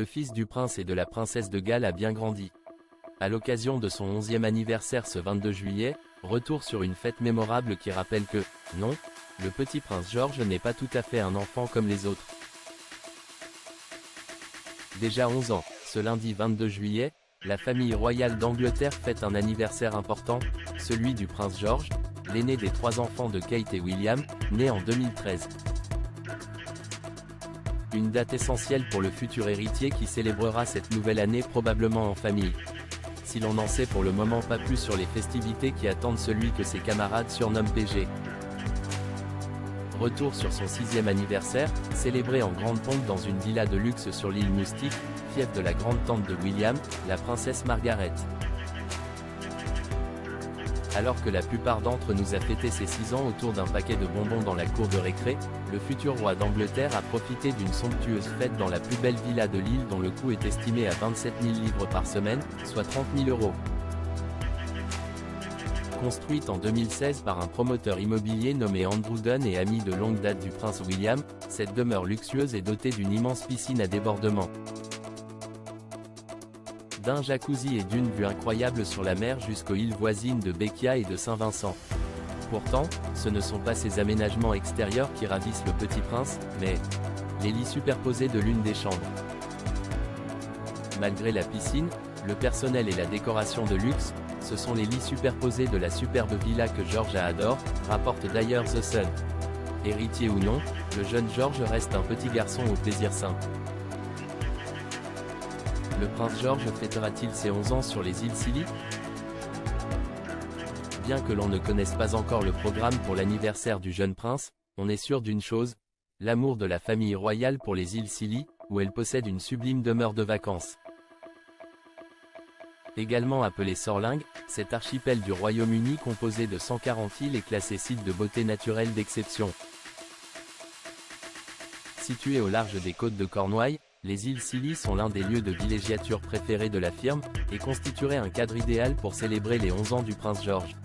le fils du prince et de la princesse de Galles a bien grandi. À l'occasion de son 11e anniversaire ce 22 juillet, retour sur une fête mémorable qui rappelle que, non, le petit prince George n'est pas tout à fait un enfant comme les autres. Déjà 11 ans, ce lundi 22 juillet, la famille royale d'Angleterre fête un anniversaire important, celui du prince George, l'aîné des 3 enfants de Kate et William, né en 2013. Une date essentielle pour le futur héritier qui célébrera cette nouvelle année probablement en famille. Si l'on n'en sait pour le moment pas plus sur les festivités qui attendent celui que ses camarades surnomment PG. Retour sur son 6e anniversaire, célébré en grande pompe dans une villa de luxe sur l'île Moustique, fief de la grande-tante de William, la princesse Margaret. Alors que la plupart d'entre nous a fêté ses 6 ans autour d'un paquet de bonbons dans la cour de récré, le futur roi d'Angleterre a profité d'une somptueuse fête dans la plus belle villa de l'île dont le coût est estimé à 27 000 livres par semaine, soit 30 000 €. Construite en 2016 par un promoteur immobilier nommé Andrew Dunn et ami de longue date du prince William, cette demeure luxueuse est dotée d'une immense piscine à débordement, d'un jacuzzi et d'une vue incroyable sur la mer jusqu'aux îles voisines de Beccia et de Saint-Vincent. Pourtant, ce ne sont pas ces aménagements extérieurs qui ravissent le petit prince, mais les lits superposés de l'une des chambres. Malgré la piscine, le personnel et la décoration de luxe, ce sont les lits superposés de la superbe villa que George adore, rapporte d'ailleurs The Sun. Héritier ou non, le jeune George reste un petit garçon au plaisir simple. Le prince George fêtera-t-il ses 11 ans sur les îles Scilly? Bien que l'on ne connaisse pas encore le programme pour l'anniversaire du jeune prince, on est sûr d'une chose, l'amour de la famille royale pour les îles Scilly, où elle possède une sublime demeure de vacances. Également appelé Sorlingue, cet archipel du Royaume-Uni composé de 140 îles est classé site de beauté naturelle d'exception. Situé au large des côtes de Cornouailles, les îles Scilly sont l'un des lieux de villégiature préférés de la firme, et constitueraient un cadre idéal pour célébrer les 11 ans du prince George.